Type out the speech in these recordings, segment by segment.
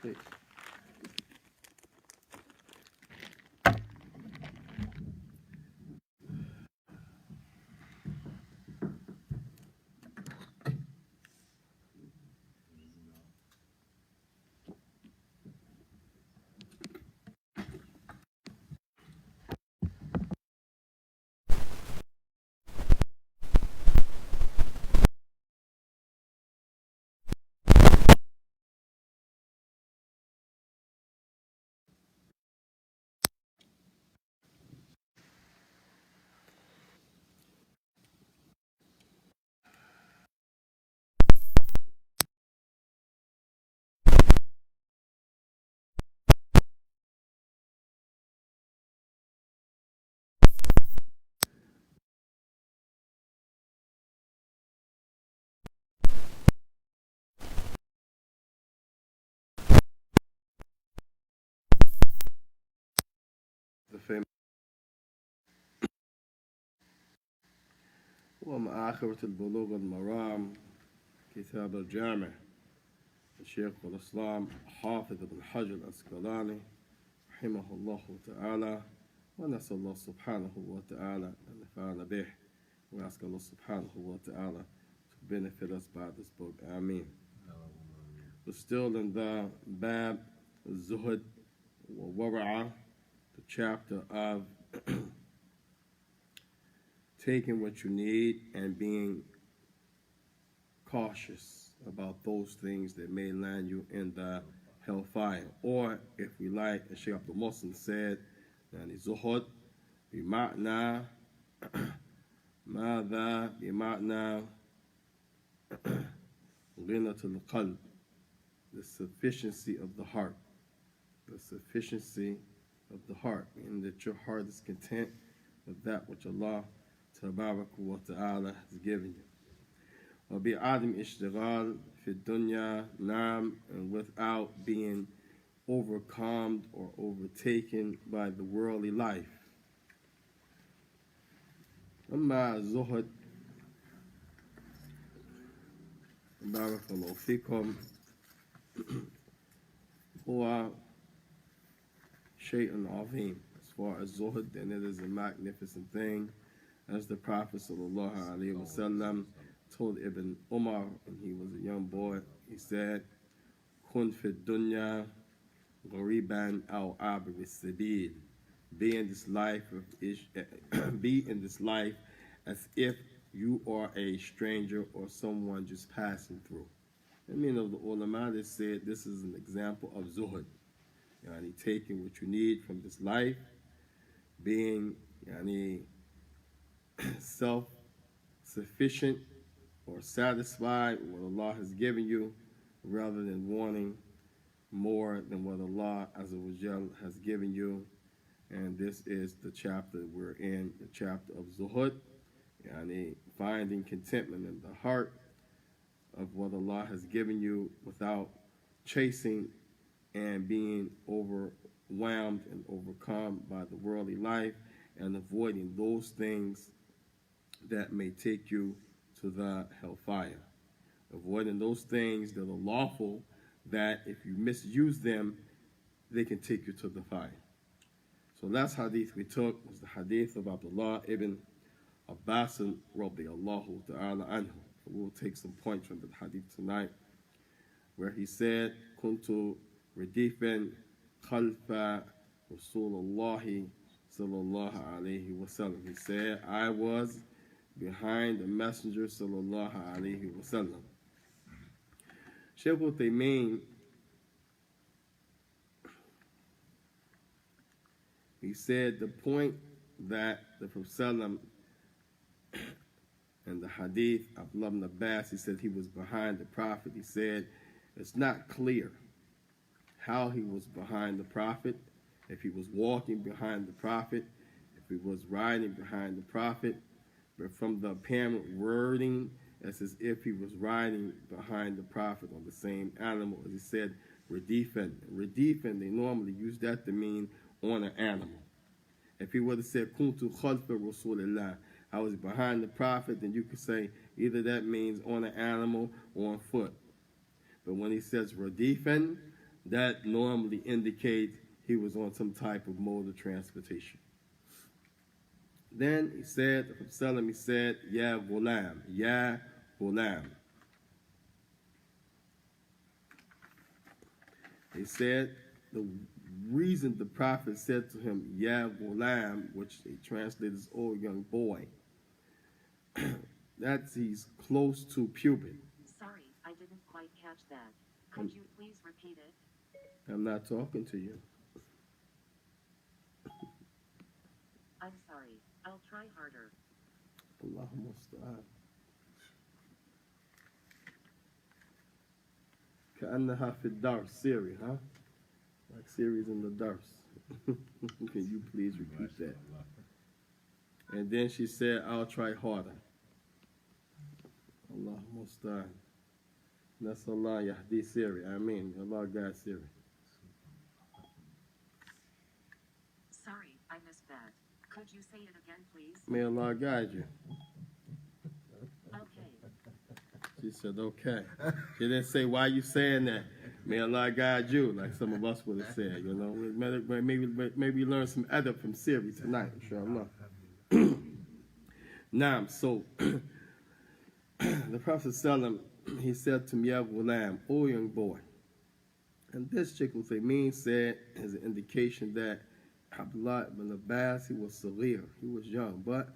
Hey. The famous ومآخرة البلوغ المرام كتاب الجامع الشيخ الإسلام حافظ بن حجر الأسقلاني رحمه الله تعالى ونسأل الله سبحانه وتعالى أن ينفعنا به. We ask Allah subhanahu wa ta'ala to benefit us by this book. Ameen. We're still in the Bab Zuhud wa Wara'a, the chapter of taking what you need and being cautious about those things that may land you in the hellfire. Or, if we like, as Shaykh Abdul Muslim said, Zuhud bima'na ماذا بمعنى غنى القلب, the sufficiency of the heart, the sufficiency of the heart, meaning that your heart is content with that which Allah Tabarak wa Ta'ala has given you. وبعدم اشتغال في الدنيا نعم, and without being overcome or overtaken by the worldly life. أما الزهد بارك الله فيكم هو شيء عظيم. As far as zuhud, then it is a magnificent thing, as the Prophet sallallahu alaihi wasallam told Ibn Umar when he was a young boy. He said, "Kun fi dunya ghariban aw abir sabil." Be in this life as if you are a stranger or someone just passing through. I mean, of the ulama that said this is an example of zuhud, yani taking what you need from this life, being yani self-sufficient or satisfied with what Allah has given you, rather than wanting more than what Allah Azza wa Jal has given you. And this is the chapter we're in, the chapter of Zuhud, yani finding contentment in the heart of what Allah has given you without chasing and being overwhelmed and overcome by the worldly life, and avoiding those things that may take you to the hellfire. Avoiding those things that are lawful, that if you misuse them, they can take you to the fire. So last hadith we took was the hadith of Abdullah ibn Abbas radiyallahu ta'ala anhu. We'll take some points from the hadith tonight, where he said, Kuntu radifan khalfa Rasulullah sallallahu alayhi wa sallam. He said, I was behind the Messenger sallallahu alayhi wa sallam. Shaykh Uthaymeen, he said the point that the Prophet and the hadith of Abdullah ibn Abbas, he said he was behind the Prophet. He said it's not clear how he was behind the Prophet, if he was walking behind the Prophet, if he was riding behind the Prophet. But from the apparent wording, it's as if he was riding behind the Prophet on the same animal. As he said, Radifan. Radifan, they normally use that to mean on an animal. If he would have said, Kuntu khalfa Rasulillah, I was behind the Prophet, then you could say either that means on an animal or on foot. But when he says Radifan, that normally indicates he was on some type of mode of transportation. Then he said, he said, Ya Ghulam, Ya Ghulam. He said the reason the Prophet said to him, Ya Ghulam, which they translate as, oh young boy, that's he's close to puberty. Sorry, I didn't quite catch that. Could you please repeat it? I'm not talking to you. I'm sorry. I'll try harder. Allaah musta'an. كأنها في الدرس, Siri, huh? Like Siri's in the dars. Can you please repeat that? And then she said, I'll try harder. Allaah musta'an. Nasallah yahdi Siri. Ameen. Allah guide Siri. Sorry, I missed that. Could you say it again, please? May Allah guide you. Okay. She said, okay. She didn't say, why you saying that? May Allah guide you, like some of us would have said, you know. Maybe learn some adab from Siri tonight, inshallah. Now, so the Prophet ﷺ, he said to Ya Ghulam, O young boy. And this Shaikh Uthaymeen said as an indication that Abdullah ibn Abbas, he was saghir, he was young, but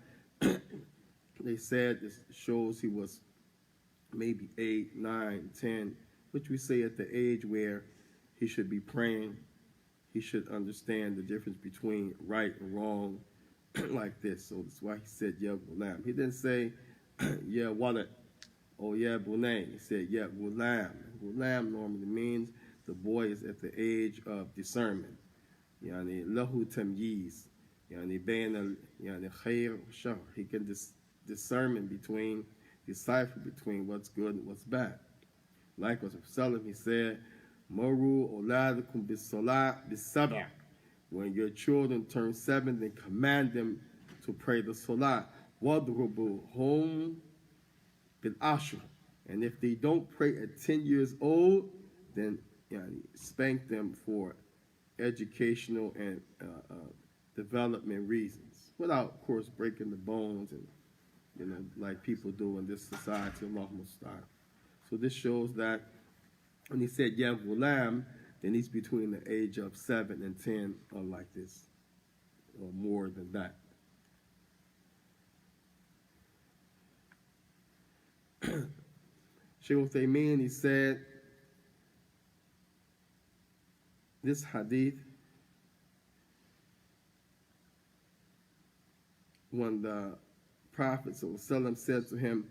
they said this shows he was maybe 8, 9, 10, which we say at the age where he should be praying, he should understand the difference between right and wrong, like this. So that's why he said Ya Ghulam. He didn't say Ya Walad or Ya Bunay. He said Ya Ghulam. Ghulam normally means the boy is at the age of discernment. Yani lahu tamyiz. Yani bain yani khair wa shar. He can discern between, decipher between what's good and what's bad. Likewise, Rasulullah, he said, Maru oladakum bis-salat bis-sab'a. When your children turn 7, then command them to pray the salat. Wadrubuhum bil-ashr. And if they don't pray at 10 years old, then spank them for educational and development reasons, without, of course, breaking the bones and like people do in this society. Allaah musta'an. So this shows that when he said Ya Ghulam, then he's between the age of 7 and 10, or like this, or more than that. Shaykh Uthaymeen, he said, this hadith, when the Prophet ﷺ said to him,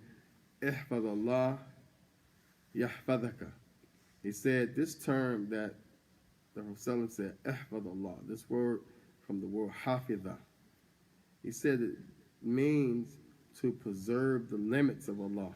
Ihfad Allah yahfadaka. He said this term that the Prophet said, Ihfad Allah, this word from the word hafidha. He said it means to preserve the limits of Allah.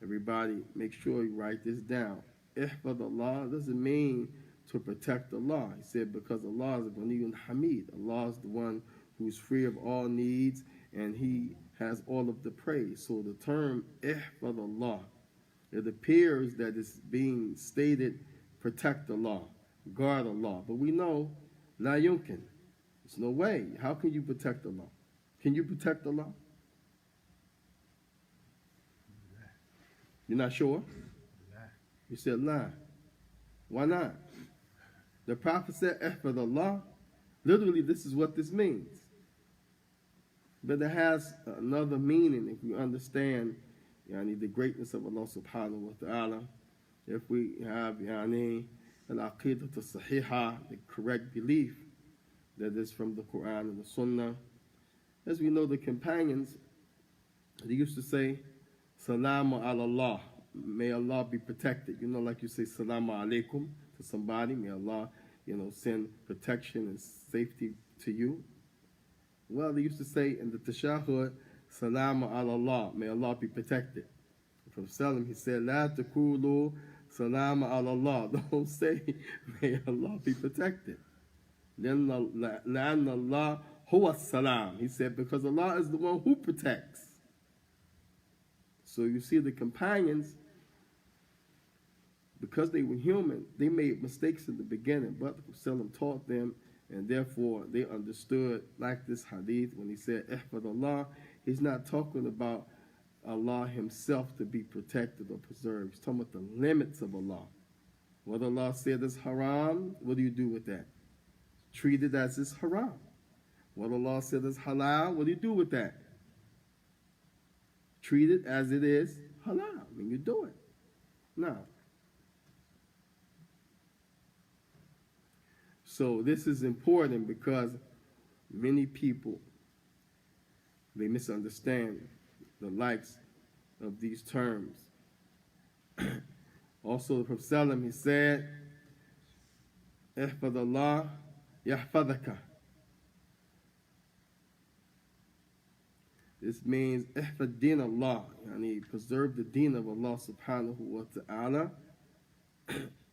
Everybody, make sure you write this down. Ihfad Allah doesn't mean to protect Allah. He said because Allah is Ghaniyun Hamid. Allah is the one who's free of all needs, and he has all of the praise. So the term ihfad Allah, it appears that it's being stated, protect Allah, guard Allah. But we know, la yumkin. There's no way. How can you protect Allah? Can you protect Allah? You're not sure? You said la. Why not? The Prophet said, ihfad Allah. Literally, this is what this means. But it has another meaning if you understand the greatness of Allah subhanahu wa ta'ala. If we have al-aqidah as-sahiha, the correct belief that is from the Quran and the Sunnah. As we know, the companions, they used to say, Salamu ala Allah, may Allah be protected. Like you say, Salamu alaikum to somebody, may Allah, send protection and safety to you. Well, they used to say in the tashahhud, Salamu ala Allah, may Allah be protected. From Salam, he said, La takulu Salamu ala Allah. Don't say, may Allah be protected. Then, la'anna Allah huwa salam. He said, because Allah is the one who protects. So you see the companions, because they were human, they made mistakes in the beginning, but the Prophet taught them, and therefore they understood, like this hadith, when he said, Ihfad Allah, he's not talking about Allah himself to be protected or preserved. He's talking about the limits of Allah. What Allah said is haram, what do you do with that? Treat it as it's haram. What Allah said is halal, what do you do with that? Treat it as it is halal. I mean, you do it. Now, so this is important because many people, they misunderstand the likes of these terms. Also, the Prophet he said, Ihfad Allah yahfadaka. This means Ihfad din Allah, yani preserve the deen of Allah subhanahu wa ta'ala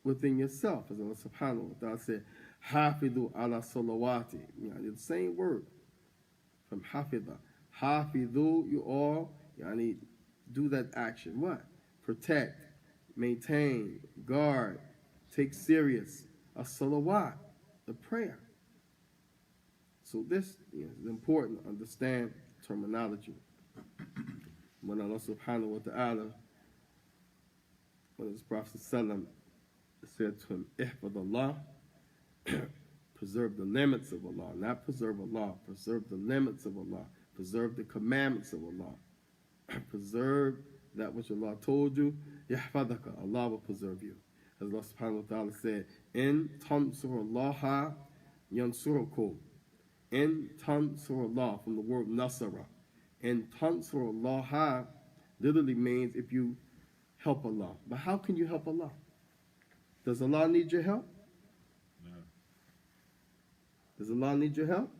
within yourself. As Allah subhanahu wa ta'ala said, Hafidu ala salawati. Yani the same word from hafidha. Hafidu, you all, yani do that action. What? Protect, maintain, guard, take serious. As-salawat, the prayer. So this is important to understand terminology. When Allah subhanahu wa ta'ala, when his Prophet sallam said to him, Ihfad Allah, preserve the limits of Allah, not preserve Allah, preserve the limits of Allah, preserve the commandments of Allah, preserve that which Allah told you, Yahfadaka, Allah will preserve you. As Allah subhanahu wa ta'ala said, In tansurullaha yansurukum. In tansurullah, from the word nasara. In tansurullaha literally means if you help Allah. But how can you help Allah? Does Allah need your help? No. Does Allah need your help?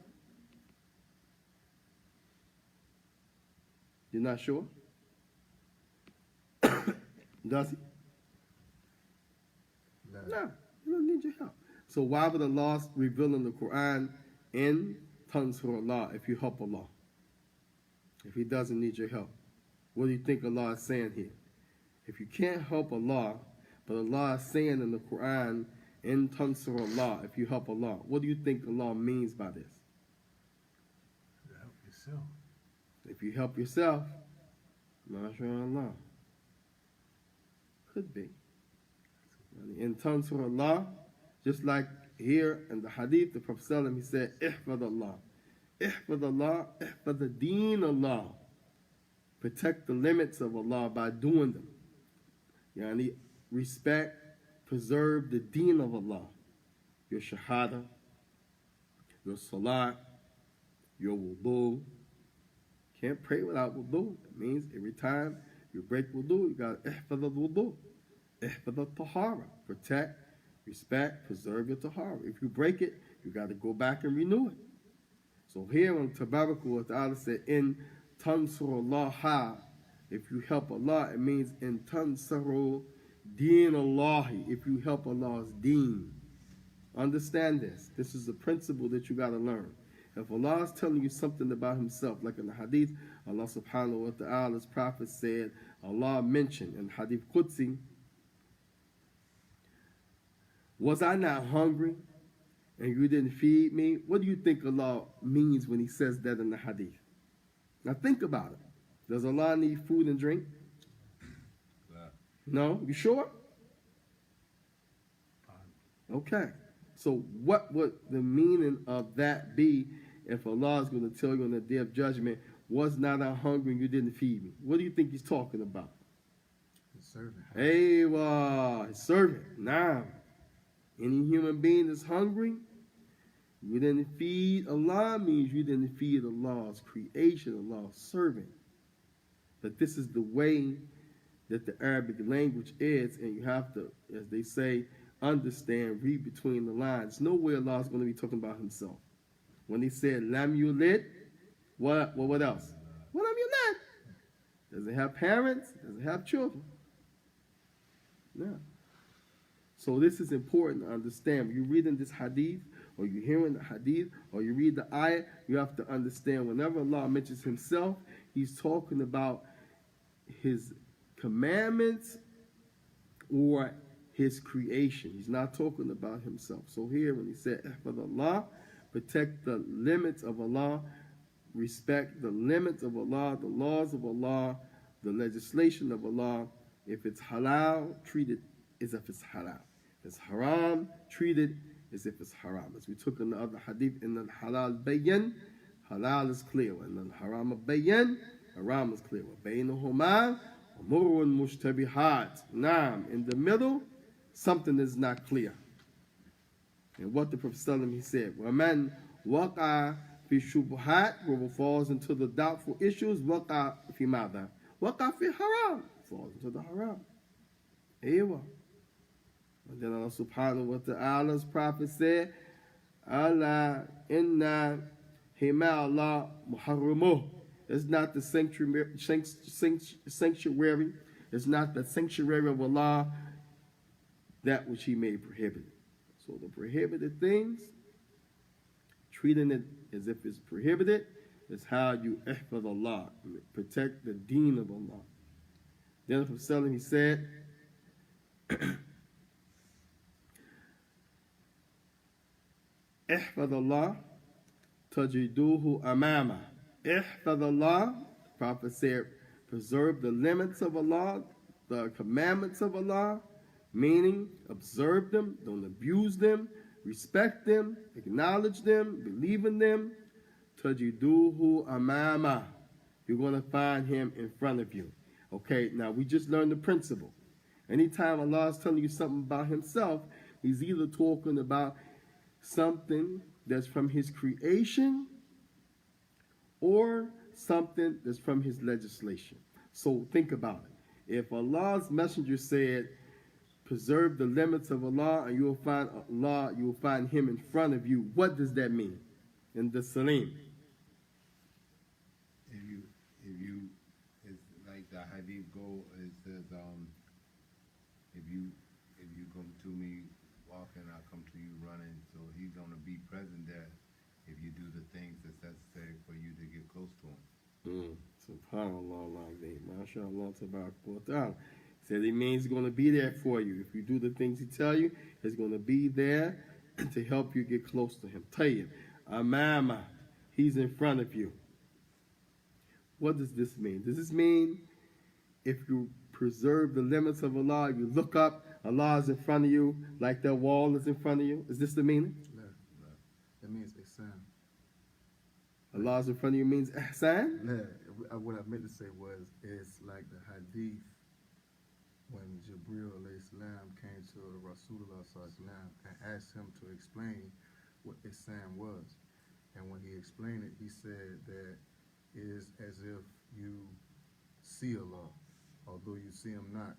You're not sure? Does he? No, he don't need your help. So why would Allah reveal in the Quran in Tansurullah if you help Allah? If he doesn't need your help. What do you think Allah is saying here? If you can't help Allah, but Allah is saying in the Quran in Tansurullah if you help Allah, what do you think Allah means by this? To help yourself. If you help yourself, MashaAllah. Could be. In Tansurullah, just like here in the hadith, the Prophet ﷺ, he said, Ihfad Allah. Ihfad Allah, ihfad the deen Allah. Protect the limits of Allah by doing them. Yani, respect, preserve the deen of Allah. Your shahada, your salat, your wudu. Can't pray without wudu. It means every time you break wudu, you got ihfad al-wudu. Ihfad al-tahara. Protect, respect, preserve your tahara. If you break it, you got to go back and renew it. So here when Tabarak wa Ta'ala said, in tansurullah, if you help Allah, it means in tansuru deen Allahi, if you help Allah's deen. Understand this. This is the principle that you got to learn. If Allah is telling you something about himself, like in the hadith, Allah subhanahu wa ta'ala's prophet said, Allah mentioned in hadith Qudsi, was I not hungry and you didn't feed me? What do you think Allah means when he says that in the hadith? Now think about it. Does Allah need food and drink? No? You sure? Okay. So what would the meaning of that be if Allah is going to tell you on the day of judgment, was not I hungry and you didn't feed me? What do you think he's talking about? His servant. Aywa, his servant. Now, any human being that's hungry, you didn't feed Allah means you didn't feed Allah's creation, Allah's servant. But this is the way that the Arabic language is, and you have to, as they say, understand, read between the lines. Nowhere Allah is going to be talking about himself. When he said, Lam yulid, what else? What Lam yulid? Does it have parents? Does it have children? No. So this is important to understand. When you're reading this hadith, or you're hearing the hadith, or you read the ayah, you have to understand whenever Allah mentions himself, he's talking about his commandments or his creation. He's not talking about himself. So here when he said, Allah, protect the limits of Allah, respect the limits of Allah, the laws of Allah, the legislation of Allah. If it's halal, treat it as if it's halal. If it's haram, treat it as if it's haram. As we took in the other hadith, in the halal bayyan, halal is clear. And the haram bayyan, haram is clear. Bainahuma umurun mushtabihat. Naam, in the middle, something is not clear. And what the Prophet ﷺ, he said, وَمَنْ وَقَعَ فِي شُبْهَاتٍ, whoever falls into the doubtful issues, وَقَعَ فِي مَاذَا? وَقَعَ فِي haram, falls into the haram. Ewa. And then Allah subhanahu wa ta'ala's prophet said, Allah inna hima Allah muharramuh. It's not the sanctuary, it's not the sanctuary of Allah, that which he made prohibited. So the prohibited things, treating it as if it's prohibited, is how you ihfad Allah, protect the deen of Allah. Then from Salim he said, ihfad Allah tajiduhu amama. Ihfad Allah, the Prophet said, preserve the limits of Allah, the commandments of Allah, meaning observe them, don't abuse them, respect them, acknowledge them, believe in them. Tajiduhu amama. You're going to find him in front of you. Okay, now we just learned the principle. Anytime Allah is telling you something about himself, he's either talking about something that's from his creation or something that's from his legislation. So think about it. If Allah's messenger said, preserve the limits of Allah and you will find Allah, you will find him in front of you, what does that mean? In the Salim. If you, it's like the hadith go, it says, if you come to me walking, I'll come to you running. So he's gonna be present there if you do the things that's necessary for you to get close to him. SubhanAllah, MashaAllah, ta'ala. Said it means he's going to be there for you. If you do the things he tell you, he's going to be there to help you get close to him. Tayyib. Amama. He's in front of you. What does this mean? Does this mean if you preserve the limits of Allah, you look up, Allah is in front of you, like that wall is in front of you? Is this the meaning? No. That means ihsan. Allah is in front of you means ihsan? No. What I meant to say was, it's like the hadith when Jibril alayhi salam came to Rasulullah sallallahu alaihi wasallam and asked him to explain what ihsan was. And when he explained it, he said that it is as if you see Allah, although you see him not,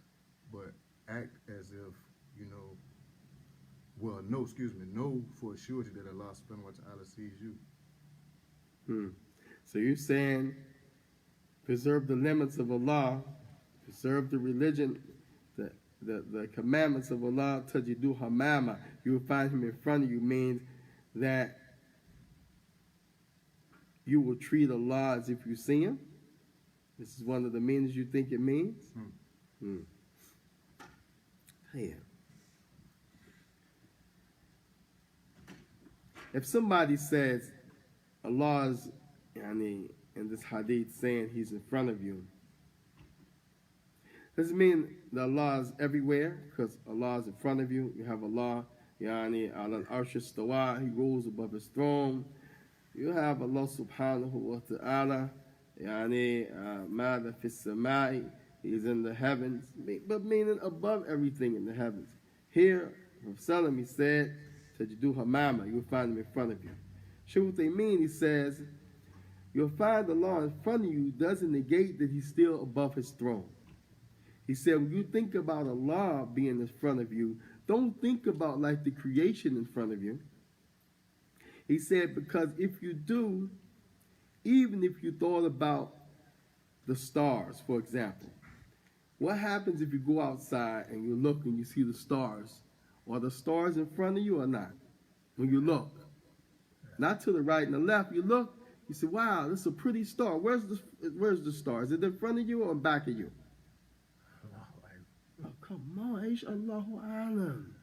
but act as if, know for a surety that Allah subhanahu wa ta'ala sees you. So you're saying preserve the limits of Allah, preserve the religion, the commandments of Allah, tajidu hamama, you will find him in front of you, means that you will treat Allah as if you see him. This is one of the meanings you think it means? Yeah. If somebody says Allah is, in this hadith, saying he's in front of you, does it mean that Allah is everywhere? Because Allah is in front of you. You have Allah, al-arsh istawa, he rules above his throne. You have Allah subhanahu wa ta'ala, mada fis samai, he's in the heavens, but meaning above everything in the heavens. Here, Rasul he said, tajidu hamama, you'll find him in front of you. Sure, what they mean, he says, you'll find Allah in front of you doesn't negate that he's still above his throne. He said, when you think about Allah being in front of you, don't think about like the creation in front of you. He said, because if you do, even if you thought about the stars, for example, what happens if you go outside and you look and you see the stars? Are the stars in front of you or not? When you look. Not to the right and the left, you look, you say, wow, this is a pretty star. Where's the star? Is it in front of you or in back of you? Oh, Come on, Aish Allahu Alam.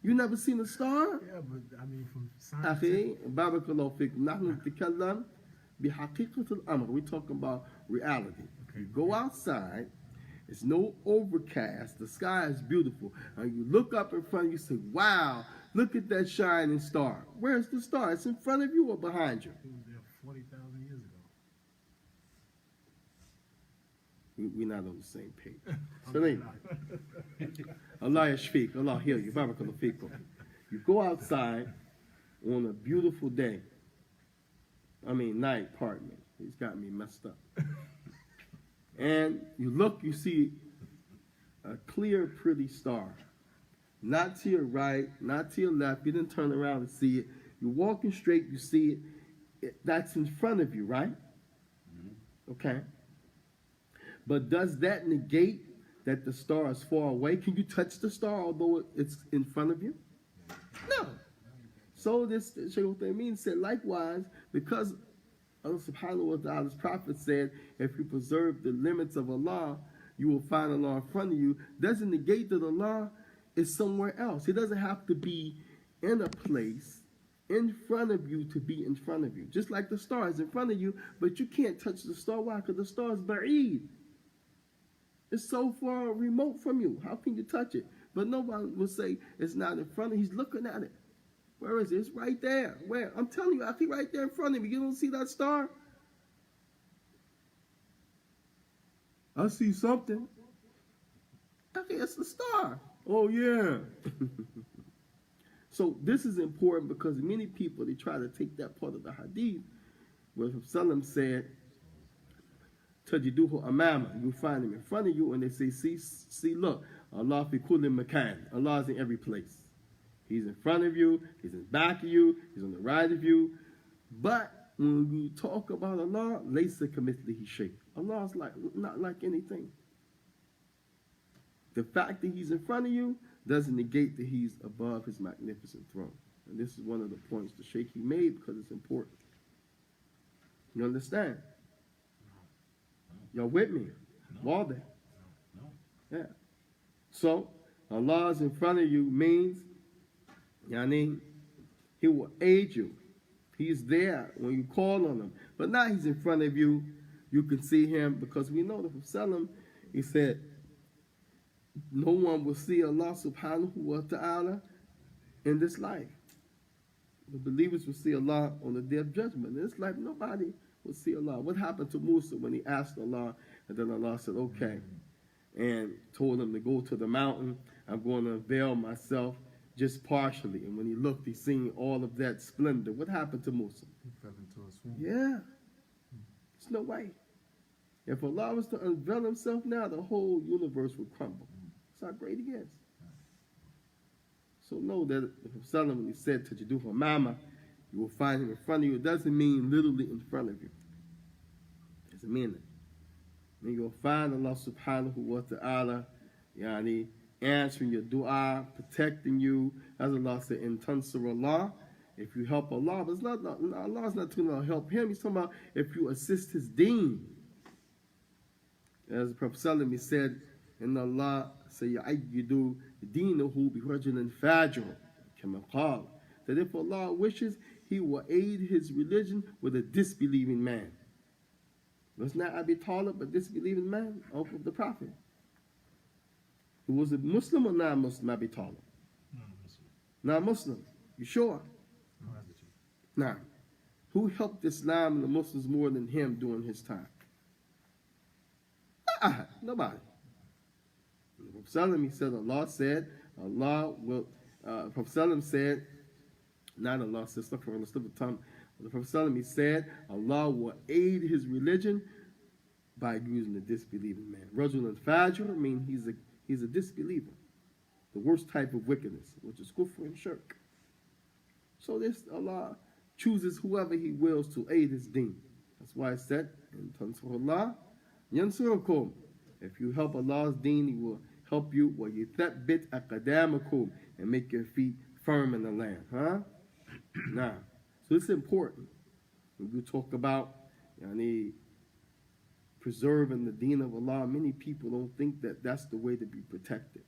You never seen a star? Yeah, but I mean, from أخي scientific. بارك الله فيكم نحن نتكلم بحقيقة الأمر. We're talking about reality. You go outside, it's no overcast, the sky is beautiful, and you look up in front of you, say, wow, look at that shining star. Where's the star? It's in front of you or behind you? It was there 40,000 years ago. We're not on the same page. So anyway, Allah yashfik, Allah heal you. Barakallahu feekum. You go outside on a beautiful day. Night, pardon me. He's got me messed up. And you look, you see a clear, pretty star. Not to your right, not to your left. You didn't turn around and see it. You're walking straight, you see it. That's in front of you, right? Okay. But does that negate that the star is far away? Can you touch the star although it's in front of you? No. So this Shaykh Uthaymeen said, likewise, because Allah subhanahu wa ta'ala's prophet said, if you preserve the limits of Allah, you will find Allah in front of you, doesn't negate that Allah is somewhere else. He doesn't have to be in a place in front of you to be in front of you. Just like the star is in front of you, but you can't touch the star. Why? Because the star is ba'eed. It's so far remote from you. How can you touch it? But nobody will say it's not in front of you. He's looking at it. Where is it? It's right there. Where? I'm telling you, I think right there in front of you. You don't see that star? I see something. Okay, it's the star. Oh, yeah. So this is important because many people, they try to take that part of the hadith where Salam said, Tajiduhu amama, you find him in front of you, and they say, see, look, Allah fi kulli makan. Allah is in every place. He's in front of you, he's in back of you, he's on the right of you. But when you talk about Allah, laysa kamithlihi shay. Allah is not like anything. The fact that he's in front of you doesn't negate that he's above his magnificent throne. And this is one of the points the Shaykh he made because it's important. You understand? Y'all with me? All that. Yeah. So, Allah is in front of you means, yani, he will aid you. He's there when you call on him. But now he's in front of you. You can see him because we know that from Salam, he said, no one will see Allah subhanahu wa ta'ala in this life. The believers will see Allah on the day of judgment. In this life, nobody will see Allah. What happened to Musa when he asked Allah, and then Allah said, okay, and told him to go to the mountain. I'm going to veil myself just partially. And when he looked, he seen all of that splendor. What happened to Musa? He fell into a swoon. Yeah. There's no way. If Allah was to unveil himself now, the whole universe would crumble. That's how great he is. So know that if Solomon, when he said to Tajiduhu Mama, you will find him in front of you, it doesn't mean literally in front of you. It doesn't mean that. Then you'll find Allah subhanahu wa ta'ala, yani, answering your dua, protecting you. As Allah said, in Tansur Allah, if you help Allah, but Allah's not talking about help him, he's talking about if you assist his deen. As the Prophet Sallallahu said, in Allah sayyidu deenahu bi rajulin fajr, kama qala, that if Allah wishes, he will aid his religion with a disbelieving man. Was not Abi Talib a disbelieving man, uncle of the Prophet? Who was a Muslim or non-Muslim, Abi Talib? Non-Muslim. Non-Muslim. You sure? No, that's the truth. Now, who helped Islam and the Muslims more than him during his time? Nobody. Prophet he said, Allah said, Allah will, Prophet said, not Allah said, stuck from the slip of tongue. The Prophet he said, Allah will aid his religion by using a disbelieving man. Rajul al-Fajr means he's a disbeliever. The worst type of wickedness, which is kufr and shirk. So this Allah chooses whoever he wills to aid his deen. That's why it said, in Tansurullah, Yansurukum. If you help Allah's deen, he will help you wa yuthabbit aqdamakum, and make your feet firm in the land. Huh? Now, so it's important when you talk about preserving the deen of Allah. Many people don't think that that's the way to be protected.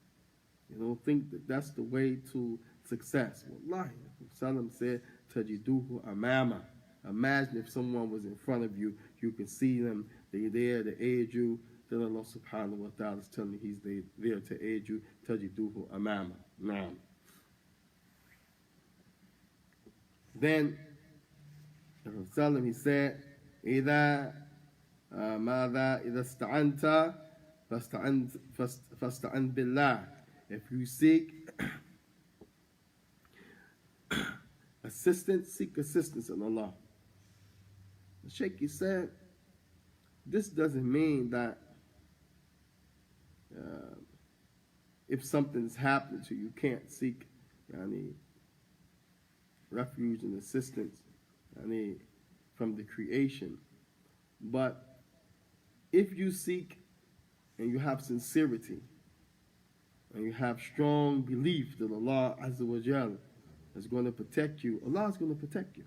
You don't think that that's the way to success. Wallahi, Salam said, Tajiduhu amama. Imagine if someone was in front of you, you can see them, they're there to aid you. Then Allah subhanahu wa ta'ala is telling you He's there to aid you. Tajiduhu amama. Now, then, Salam, he said, إذا ماذا إذا استعنت فاستعن بالله. If you seek assistance, seek assistance in Allah. The Shaikh, he said, this doesn't mean that if something's happened to you, you can't seek refuge and assistance from the creation. But if you seek and you have sincerity and you have strong belief that Allah Azza wa Jal is going to protect you, Allah is going to protect you.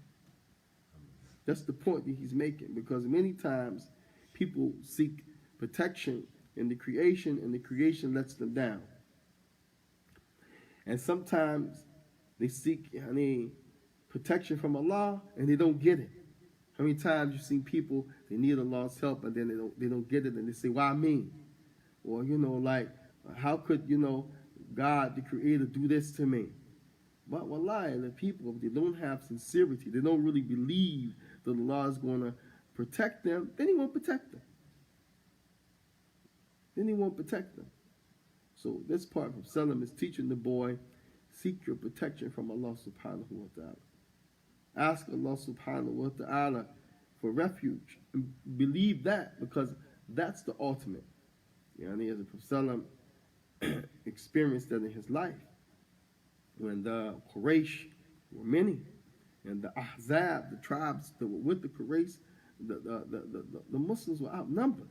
That's the point that he's making, because many times people seek protection in the creation and the creation lets them down. And sometimes they seek protection from Allah and they don't get it. How many times you've seen people, they need Allah's help and then they don't get it and they say, why me? Or, like, how could, God, the Creator, do this to me? But wallahi, the people, if they don't have sincerity, they don't really believe that Allah is going to protect them, then He won't protect them. Then He won't protect them. So this part from Salam is teaching the boy, seek your protection from Allah subhanahu wa ta'ala. Ask Allah subhanahu wa ta'ala for refuge. And believe that, because that's the ultimate. As the Prophet Salam experienced that in his life. When the Quraysh were many, and the Ahzab, the tribes that were with the Quraysh, the Muslims were outnumbered.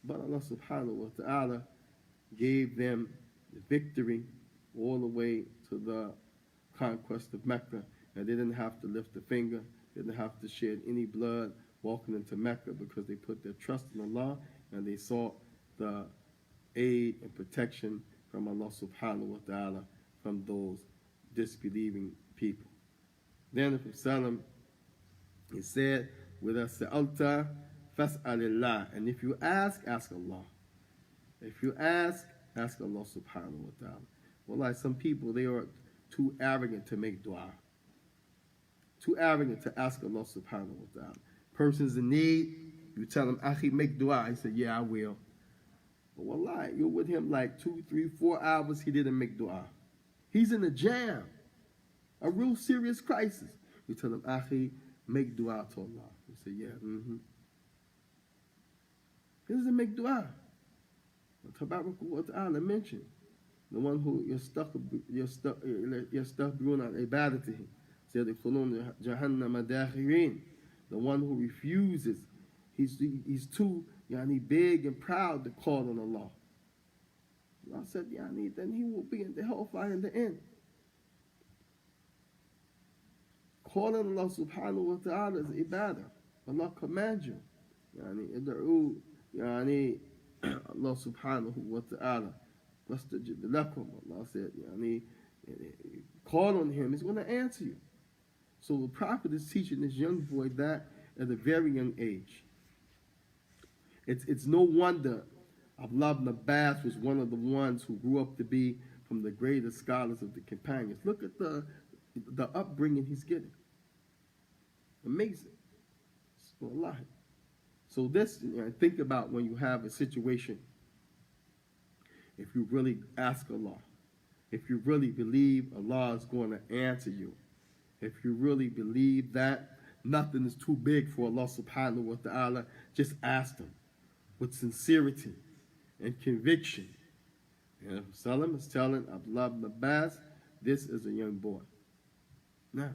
But Allah subhanahu wa ta'ala gave them the victory all the way to the conquest of Mecca. And they didn't have to lift a finger, they didn't have to shed any blood walking into Mecca, because they put their trust in Allah and they sought the aid and protection from Allah subhanahu wa ta'ala from those disbelieving people. Then the Prophet Sallam, he said, وَإِذَا سَأَلْتَ فَاسْأَلِ اللَّهِ. And if you ask Allah. If you ask Allah subhanahu wa ta'ala. Well, like some people, they are too arrogant to make dua. Too arrogant to ask Allah subhanahu wa ta'ala. Person's in need, you tell him, Akhi, make dua. He said, yeah, I will. But wallahi, you're with him like 2, 3, 4 hours, he didn't make dua. He's in a jam, a real serious crisis. You tell him, Akhi, make dua to Allah. He said, yeah, He doesn't make dua. Tabarak wa ta'ala mentioned the one who yastakbiruna an ibadatihi, said jahannama dakhirin, the one who refuses, he's too big and proud to call on Allah. Allah said, then he will be in the hellfire in the end. Calling Allah subhanahu wa ta'ala is ibadah. Allah commands you. Id'u, Allah subhanahu wa ta'ala. Wastajib lakum. Allah said, call on Him, He's going to answer you. So the Prophet is teaching this young boy that at a very young age. It's no wonder Abdullah ibn Abbas was one of the ones who grew up to be from the greatest scholars of the companions. Look at the upbringing he's getting. Amazing. Wallahi. So this, think about when you have a situation, if you really ask Allah, if you really believe Allah is going to answer you, if you really believe that nothing is too big for Allah subhanahu wa ta'ala, just ask Him with sincerity and conviction. And Salam is telling Abdullah ibn Abbas, this is a young boy. Now,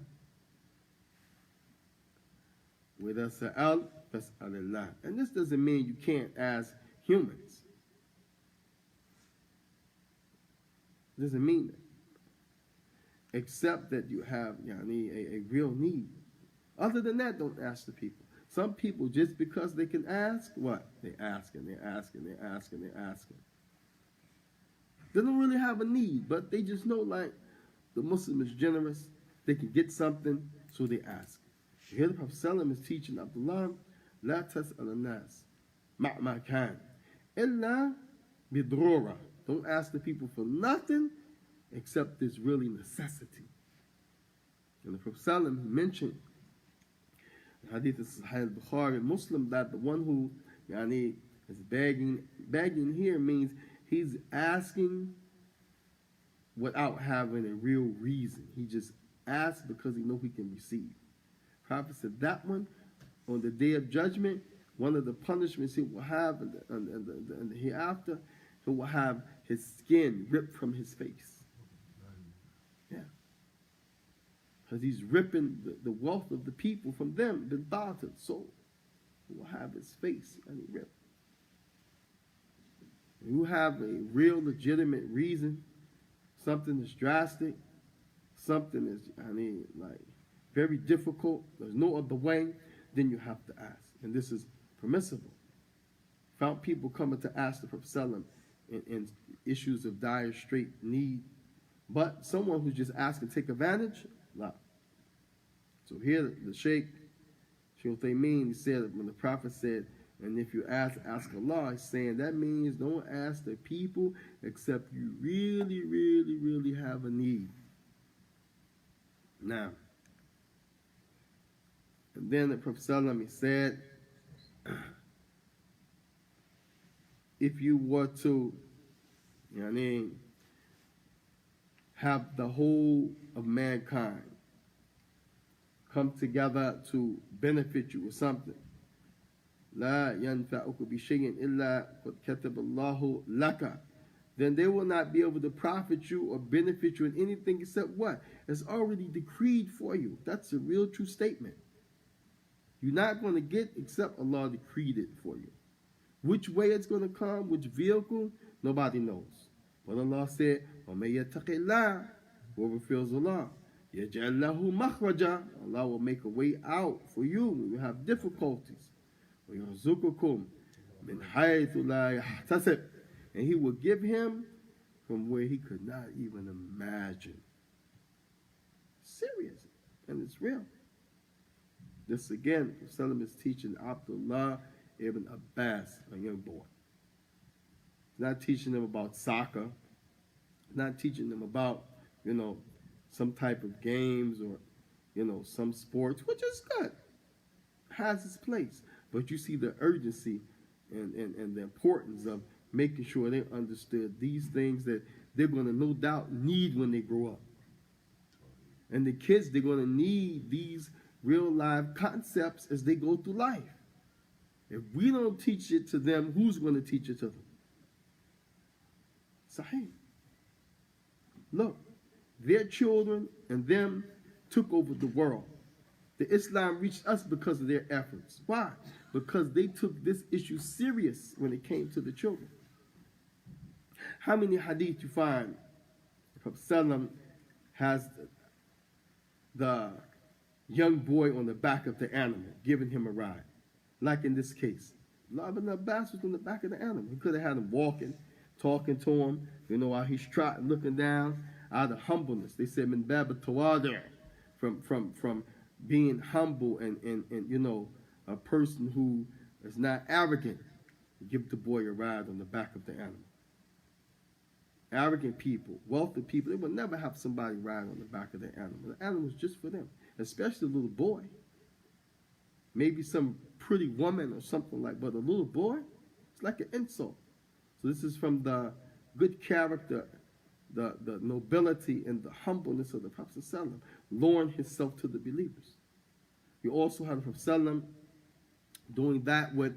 with us al fas'alillah. And this doesn't mean you can't ask humans. It doesn't mean that. Except that you have a real need. Other than that, don't ask the people. Some people, just because they can ask, what? They ask and they ask and they ask and they ask. They don't really have a need, but they just know like the Muslim is generous. They can get something, so they ask. Here the Prophet ﷺ is teaching Abdullah, لا تسأل الناس مع كان إلا بدرورة. Don't ask the people for nothing except there's really necessity. And the Prophet ﷺ mentioned in Hadith of Sahih al-Bukhari and Muslim that the one who is begging here means he's asking without having a real reason. He just asks because he knows he can receive. Prophet said that one, on the day of judgment, one of the punishments he will have in the hereafter, he will have his skin ripped from his face. Yeah. Because he's ripping the wealth of the people from them, the battered soul. He will have his face ripped. You have a real legitimate reason, something that's drastic, something that's, like very difficult, there's no other way, then you have to ask. And this is permissible. Found people coming to ask the Prophet ﷺ in issues of dire straight need, but someone who's just asking to take advantage, no. So here the Shaikh Uthaymeen, he said when the Prophet said, and if you ask Allah, he's saying that means don't ask the people except you really, really, really have a need. Now, and then the Prophet ﷺ, he said, if you were to, have the whole of mankind come together to benefit you with something, لا ينفعك بشيء إلا قد كتب الله لك, then they will not be able to profit you or benefit you in anything except what? It's already decreed for you. That's a real true statement. You're not going to get except Allah decreed it for you. Which way it's going to come, which vehicle, nobody knows. But Allah said, وَمَن يَتَّقِ اللَّهَ, whoever fears Allah, يَجْعَلْ لَهُ مَخْرَجًا, Allah will make a way out for you when you have difficulties. وَيَرْزُقُكُم مِنْ حَيْثُ لَا يَحْتَسِبْ, and He will give him from where he could not even imagine. Serious, and it's real. This again, Salam is teaching Abdullah ibn Abbas, a young boy. He's not teaching them about soccer. He's not teaching them about, some type of games or, some sports, which is good. Has its place. But you see the urgency and the importance of making sure they understood these things that they're going to no doubt need when they grow up. And the kids, they're going to need these real life concepts as they go through life. If we don't teach it to them, who's going to teach it to them? Sahih. Look, their children and them took over the world. The Islam reached us because of their efforts. Why? Because they took this issue serious when it came to the children. How many hadith you find? Prophet ﷺ has the young boy on the back of the animal, giving him a ride. Like in this case. Allaah ibn Abbas was on the back of the animal. He could have had him walking, talking to him, while he's trotting, looking down, out of humbleness. They said, min bab tawadi', from being humble and a person who is not arrogant. Give the boy a ride on the back of the animal. Arrogant people, wealthy people, they would never have somebody ride on the back of the animal. The animal is just for them, especially a little boy. Maybe some pretty woman or something like, but a little boy, it's like an insult. So this is from the good character, the nobility and the humbleness of the Prophet ﷺ, lowering himself to the believers. You also have the Prophet ﷺ doing that with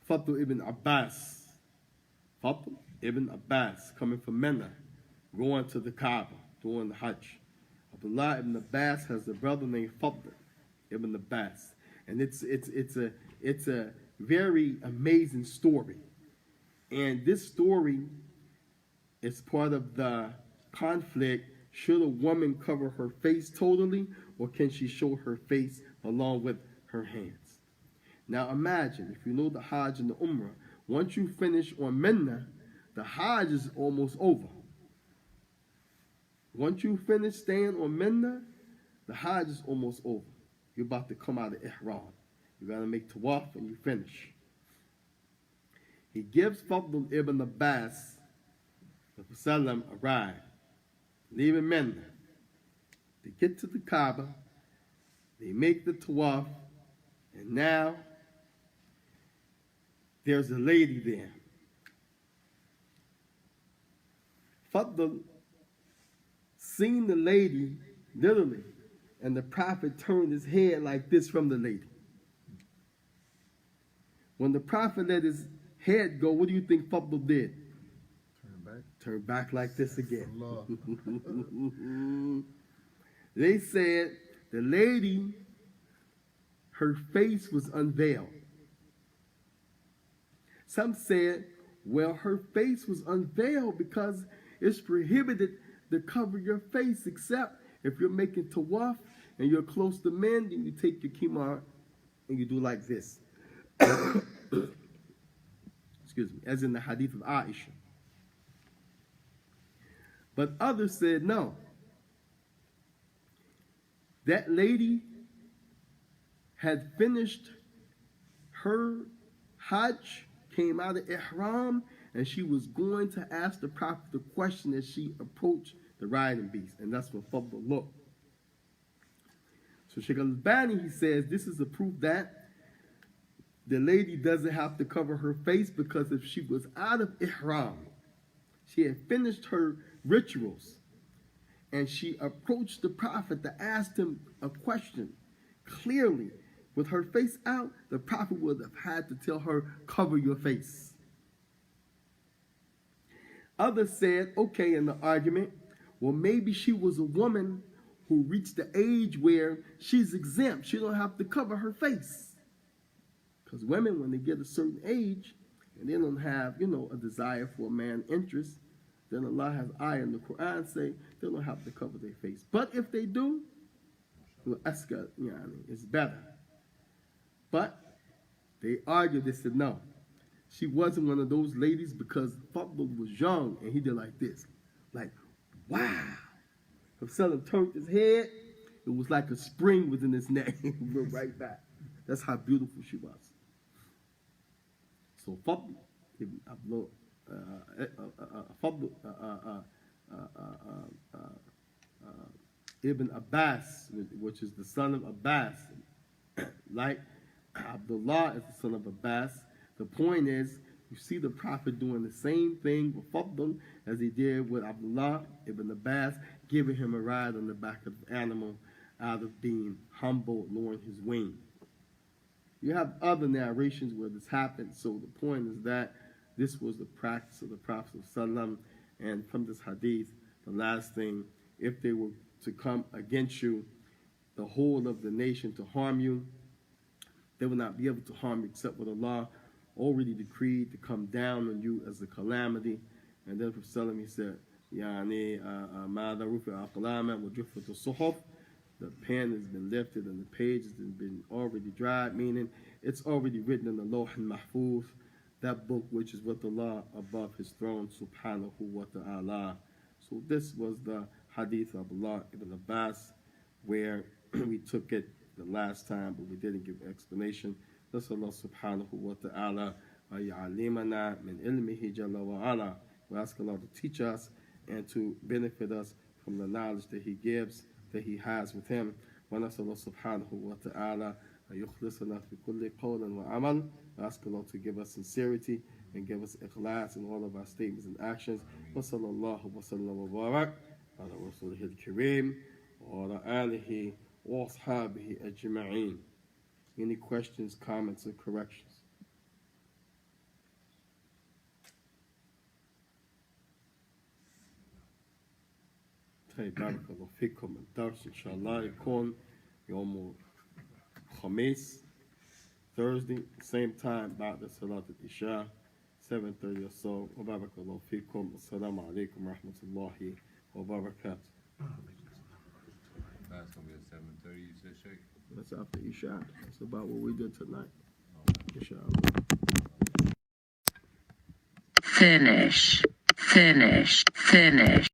Fadl ibn Abbas. Fadl ibn Abbas coming from Mena, going to the Kaaba, doing the Hajj. Abdullah ibn Abbas has a brother named Fadl ibn Abbas. And it's a very amazing story. And this story is part of the conflict Should a woman cover her face totally, or can she show her face along with her hands? Now imagine, if you know the Hajj and the Umrah, once you finish on Minna, the Hajj is almost over. Once you finish staying on Minna, the Hajj is almost over. You're about to come out of Ihram. You got to make Tawaf and you finish. He gives Fadl ibn Abbas, the Prophet a ride, leaving Minna. They get to the Kaaba, they make the Tawaf, and now there's a lady there. Fadl seen the lady, literally, and the Prophet turned his head like this from the lady. When the Prophet let his head go, what do you think Fadl did? Turn back. Turn back like this again. Allah. They said the lady, her face was unveiled. Some said, well, her face was unveiled because it's prohibited to cover your face except if you're making tawaf and you're close to men, then you take your kimar and you do like this. Excuse me, as in the hadith of Aisha. But others said no. That lady had finished her Hajj, came out of Ihram, and she was going to ask the Prophet the question as she approached the riding beast. And that's when Fadl looked. So Shaykh al-Albani, he says, this is a proof that the lady doesn't have to cover her face, because if she was out of Ihram, she had finished her rituals, and she approached the Prophet to ask him a question clearly, with her face out, the Prophet would have had to tell her, cover your face. Others said, okay, in the argument, well, maybe she was a woman who reached the age where she's exempt. She don't have to cover her face. Because women, when they get a certain age, and they don't have, a desire for a man's interest, then Allah has ayah in the Quran say they don't have to cover their face. But if they do, well, it's better. But they argued, they said no. She wasn't one of those ladies because Fadl was young and he did like this. Like, wow. Hafsallam turned his head. It was like a spring was in his neck. He went right back. That's how beautiful she was. So Fadl ibn Ibn Abbas, which is the son of Abbas, like Abdullah is the son of Abbas. The point is, you see the Prophet doing the same thing with Fadl as he did with Abdullah ibn Abbas, giving him a ride on the back of the animal out of being humble, lowering his wing. You have other narrations where this happened, so the point is that this was the practice of the Prophet ﷺ. And from this hadith, the last thing, if they were to come against you, the whole of the nation to harm you, they will not be able to harm you except what Allah already decreed to come down on you as a calamity. And then Prophet ﷺ, he said, the pen has been lifted and the pages have been already dried, meaning it's already written in the Lawh al-Mahfuz, that book which is with Allah above his throne, subhanahu wa ta'ala. So this was the hadith of Abdullah ibn Abbas, where we took it the last time, but we didn't give explanation. That's Allah subhanahu wa ta'ala. Ya'alimana min ilmihi jalla wa ala. We ask Allah to teach us and to benefit us from the knowledge that He gives, that He has with Him. Wa nas'Allah subhanahu wa ta'ala yukhlisana fi kulli qawlan wa amal. We ask Allah to give us sincerity and give us ikhlas in all of our statements and actions. Wa sallallahu wa sallam wa barak ala rasulihi al-kareem wa ala alihi wa ashabihi ajma'een. Any questions, comments, or corrections? طيب بارك الله فيكم. الدرس إن شاء الله يكون يوم الخميس, Thursday, same time بعد صلاة العشاء 7:30 or so. وبارك الله فيكم. السلام عليكم ورحمة الله وبركاته. That's gonna be at 7:30. You said, Shaikh. That's after Isha. That's about what we did tonight. Inshallah. Finish. Finish. Finish.